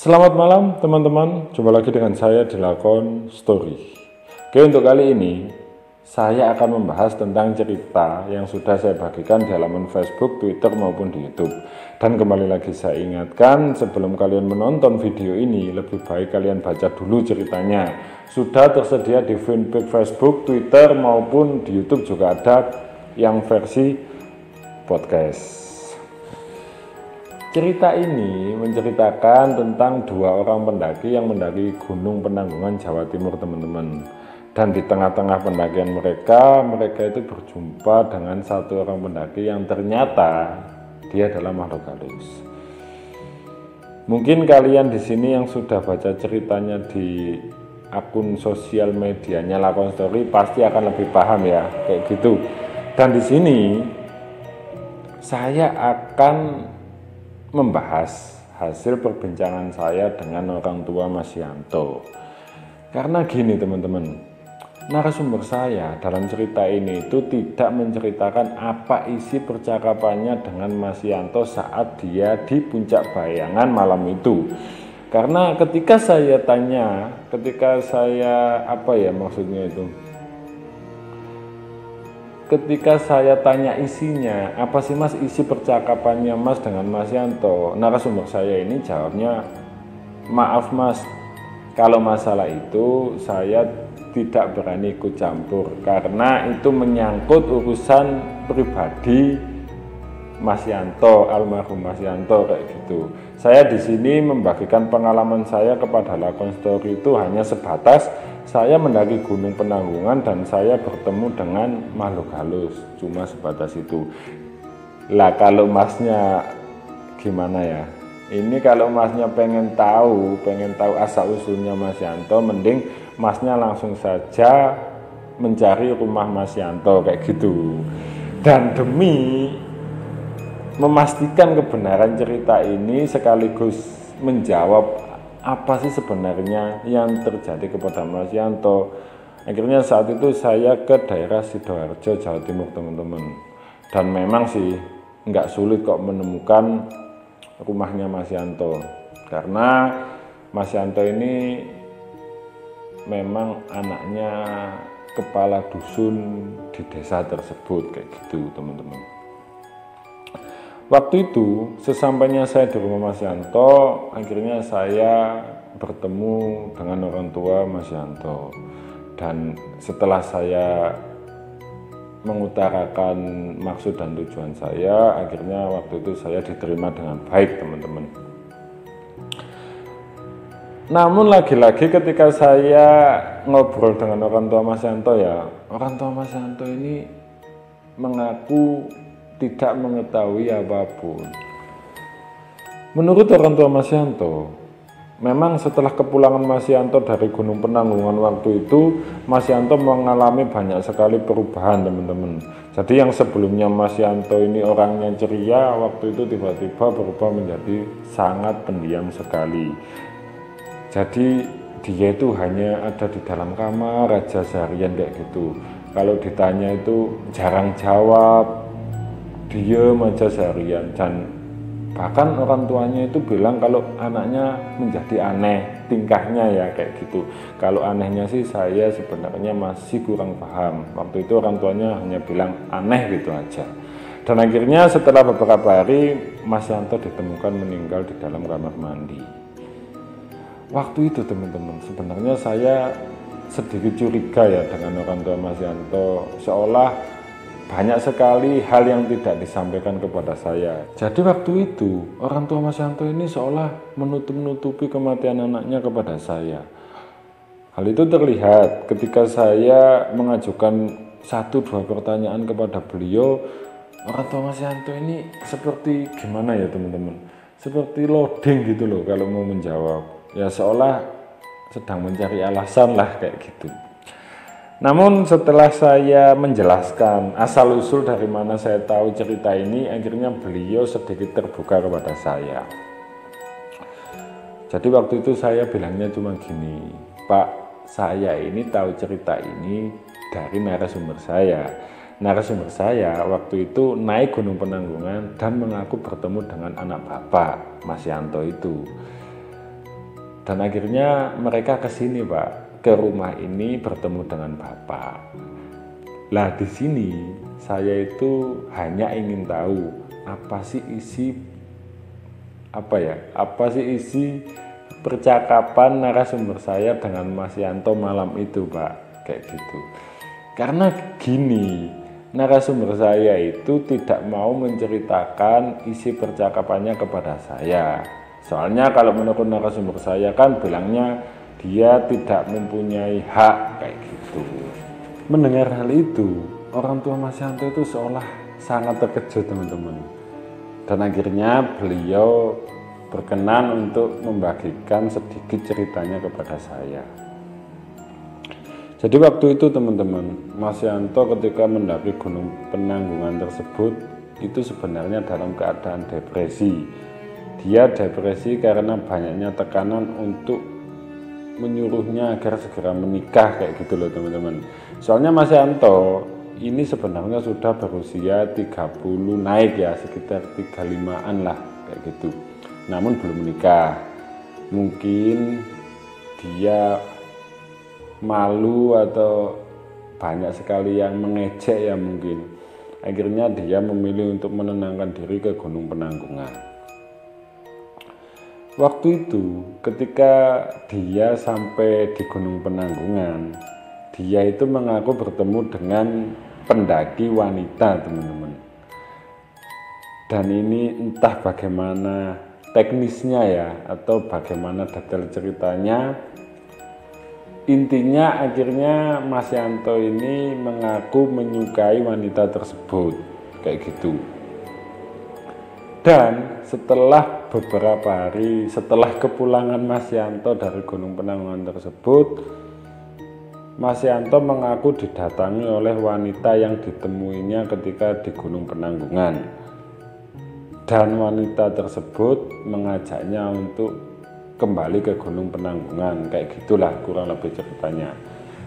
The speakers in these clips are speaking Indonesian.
Selamat malam teman-teman, jumpa lagi dengan saya di Lakon Story. Oke, untuk kali ini saya akan membahas tentang cerita yang sudah saya bagikan di halaman Facebook, Twitter maupun di YouTube. Dan kembali lagi saya ingatkan, sebelum kalian menonton video ini, lebih baik kalian baca dulu ceritanya. Sudah tersedia di fanpage Facebook, Twitter maupun di YouTube juga ada yang versi podcast. Cerita ini menceritakan tentang dua orang pendaki yang mendaki Gunung Penanggungan Jawa Timur, teman-teman. Dan di tengah-tengah pendakian mereka itu berjumpa dengan satu orang pendaki yang ternyata dia adalah makhluk halus. Mungkin kalian di sini yang sudah baca ceritanya di akun sosial medianya Lakon Story pasti akan lebih paham ya, kayak gitu. Dan di sini saya akan membahas hasil perbincangan saya dengan orang tua Mas Yanto. Karena gini teman-teman, narasumber saya dalam cerita ini itu tidak menceritakan apa isi percakapannya dengan Mas Yanto saat dia di puncak bayangan malam itu. Karena ketika saya tanya, ketika saya tanya isinya, apa sih Mas isi percakapannya Mas dengan Mas Yanto, narasumber saya ini jawabnya, maaf Mas, kalau masalah itu saya tidak berani ikut campur karena itu menyangkut urusan pribadi Mas Yanto, almarhum Mas Yanto, kayak gitu. Saya di sini membagikan pengalaman saya kepada Lakon Story itu hanya sebatas saya mendaki Gunung Penanggungan dan saya bertemu dengan makhluk halus, cuma sebatas itu. Lah kalau Masnya gimana ya? Ini kalau Masnya pengen tahu asal usulnya Mas Yanto, mending Masnya langsung saja mencari rumah Mas Yanto, kayak gitu. Dan demi memastikan kebenaran cerita ini sekaligus menjawab apa sih sebenarnya yang terjadi kepada Mas Yanto, akhirnya saat itu saya ke daerah Sidoarjo, Jawa Timur, teman-teman. Dan memang sih nggak sulit kok menemukan rumahnya Mas Yanto, karena Mas Yanto ini memang anaknya kepala dusun di desa tersebut, kayak gitu teman-teman. Waktu itu sesampainya saya di rumah Mas Yanto, akhirnya saya bertemu dengan orang tua Mas Yanto. Dan setelah saya mengutarakan maksud dan tujuan saya, akhirnya waktu itu saya diterima dengan baik, teman-teman. Namun lagi-lagi ketika saya ngobrol dengan orang tua Mas Yanto ya, orang tua Mas Yanto ini mengaku tidak mengetahui apapun. Menurut orang tua Mas Yanto, memang setelah kepulangan Mas Yanto dari Gunung Penanggungan waktu itu, Mas Yanto mengalami banyak sekali perubahan, teman-teman. Jadi yang sebelumnya Mas Yanto ini orangnya ceria, waktu itu tiba-tiba berubah menjadi sangat pendiam sekali. Jadi dia itu hanya ada di dalam kamar aja seharian, kayak gitu. Kalau ditanya itu jarang jawab, diem aja seharian. Dan bahkan orang tuanya itu bilang kalau anaknya menjadi aneh tingkahnya ya, kayak gitu. Kalau anehnya sih saya sebenarnya masih kurang paham. Waktu itu orang tuanya hanya bilang aneh gitu aja. Dan akhirnya setelah beberapa hari Mas Yanto ditemukan meninggal di dalam kamar mandi. Waktu itu teman-teman, sebenarnya saya sedikit curiga ya dengan orang tua Mas Yanto, seolah banyak sekali hal yang tidak disampaikan kepada saya. Jadi waktu itu orang tua Mas Yanto ini seolah menutup-nutupi kematian anaknya kepada saya. Hal itu terlihat ketika saya mengajukan 1-2 pertanyaan kepada beliau. Orang tua Mas Yanto ini seperti gimana ya teman-teman, seperti loading gitu loh kalau mau menjawab. Ya seolah sedang mencari alasan lah, kayak gitu. Namun setelah saya menjelaskan asal-usul dari mana saya tahu cerita ini, akhirnya beliau sedikit terbuka kepada saya. Jadi waktu itu saya bilangnya cuma gini, Pak, saya ini tahu cerita ini dari narasumber saya. Narasumber saya waktu itu naik Gunung Penanggungan dan mengaku bertemu dengan anak bapak, Mas Yanto itu. Dan akhirnya mereka ke sini Pak, ke rumah ini bertemu dengan Bapak. Lah di sini saya itu hanya ingin tahu apa sih isi percakapan narasumber saya dengan Mas Yanto malam itu Pak, kayak gitu. Karena gini, narasumber saya itu tidak mau menceritakan isi percakapannya kepada saya. Soalnya kalau menurut narasumber saya kan bilangnya dia tidak mempunyai hak, kayak gitu. Mendengar hal itu, orang tua Mas Yanto itu seolah sangat terkejut teman-teman. Dan akhirnya beliau berkenan untuk membagikan sedikit ceritanya kepada saya. Jadi waktu itu teman-teman, Mas Yanto ketika mendaki Gunung Penanggungan tersebut itu sebenarnya dalam keadaan depresi. Dia depresi karena banyaknya tekanan untuk menyuruhnya agar segera menikah, kayak gitu loh teman-teman. Soalnya Mas Yanto ini sebenarnya sudah berusia 30 naik ya, sekitar 35-an lah kayak gitu. Namun belum menikah. Mungkin dia malu atau banyak sekali yang mengejek ya mungkin. Akhirnya dia memilih untuk menenangkan diri ke Gunung Penanggungan. Waktu itu ketika dia sampai di Gunung Penanggungan, dia itu mengaku bertemu dengan pendaki wanita teman-teman. Dan ini entah bagaimana teknisnya ya, atau bagaimana detail ceritanya. Intinya akhirnya Mas Yanto ini mengaku menyukai wanita tersebut, kayak gitu. Dan setelah beberapa hari setelah kepulangan Mas Yanto dari Gunung Penanggungan tersebut, Mas Yanto mengaku didatangi oleh wanita yang ditemuinya ketika di Gunung Penanggungan. Dan wanita tersebut mengajaknya untuk kembali ke Gunung Penanggungan, kayak gitulah kurang lebih ceritanya.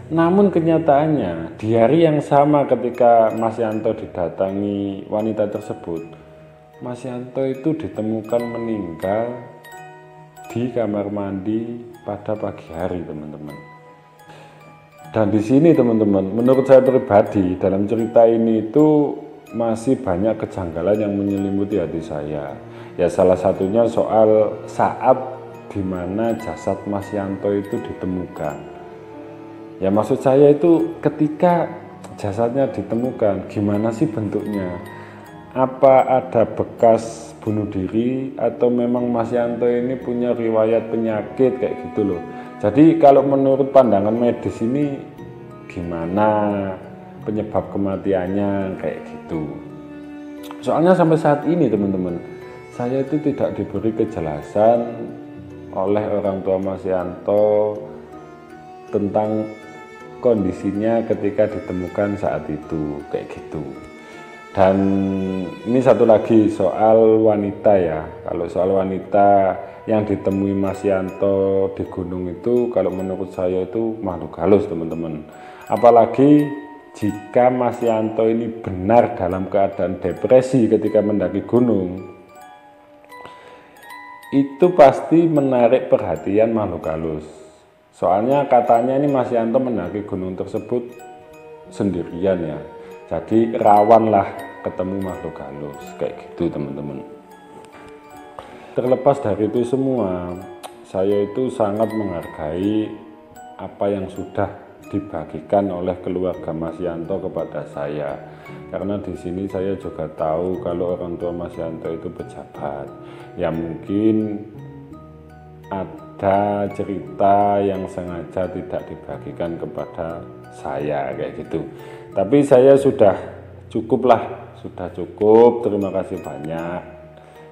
Namun kenyataannya di hari yang sama ketika Mas Yanto didatangi wanita tersebut, Mas Yanto itu ditemukan meninggal di kamar mandi pada pagi hari teman-teman. Dan di sini teman-teman, menurut saya pribadi dalam cerita ini itu masih banyak kejanggalan yang menyelimuti hati saya. Ya salah satunya soal saat dimana jasad Mas Yanto itu ditemukan. Ya maksud saya itu ketika jasadnya ditemukan, gimana sih bentuknya? Apa ada bekas bunuh diri atau memang Mas Yanto ini punya riwayat penyakit kayak gitu loh. Jadi kalau menurut pandangan medis ini gimana penyebab kematiannya kayak gitu. Soalnya sampai saat ini teman-teman, saya itu tidak diberi kejelasan oleh orang tua Mas Yanto tentang kondisinya ketika ditemukan saat itu kayak gitu. Dan ini satu lagi soal wanita ya. Kalau soal wanita yang ditemui Mas Yanto di gunung itu, kalau menurut saya itu makhluk halus teman-teman. Apalagi jika Mas Yanto ini benar dalam keadaan depresi ketika mendaki gunung, itu pasti menarik perhatian makhluk halus. Soalnya katanya ini Mas Yanto mendaki gunung tersebut sendirian ya. Jadi rawan lah ketemu makhluk halus kayak gitu teman-teman. Terlepas dari itu semua, saya itu sangat menghargai apa yang sudah dibagikan oleh keluarga Mas Yanto kepada saya. Karena di sini saya juga tahu kalau orang tua Mas Yanto itu pejabat. Ya mungkin ada cerita yang sengaja tidak dibagikan kepada saya kayak gitu. Tapi saya sudah cukup. Terima kasih banyak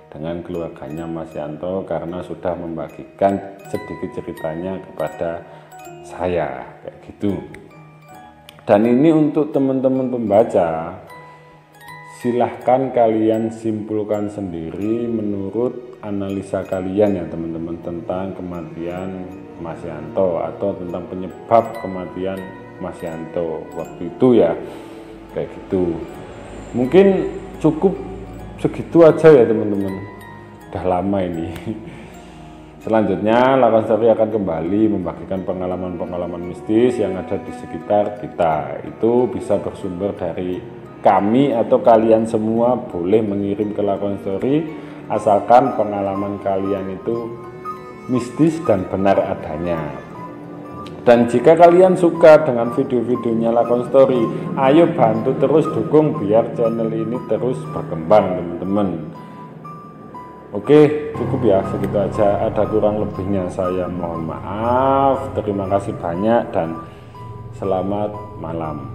dengan keluarganya Mas Yanto karena sudah membagikan sedikit ceritanya kepada saya kayak gitu. Dan ini untuk teman-teman pembaca, silahkan kalian simpulkan sendiri menurut analisa kalian ya teman-teman tentang kematian Mas Yanto atau tentang penyebab kematian Mas Yanto waktu itu ya kayak gitu. Mungkin cukup segitu aja ya teman-teman, udah lama ini. Selanjutnya, Lakon Story akan kembali membagikan pengalaman-pengalaman mistis yang ada di sekitar kita. Itu bisa bersumber dari kami atau kalian semua boleh mengirim ke Lakon Story, asalkan pengalaman kalian itu mistis dan benar adanya. Dan jika kalian suka dengan video-videonya Lakon Story, ayo bantu terus dukung biar channel ini terus berkembang, teman-teman. Oke, cukup ya, segitu aja. Ada kurang lebihnya saya mohon maaf. Terima kasih banyak dan selamat malam.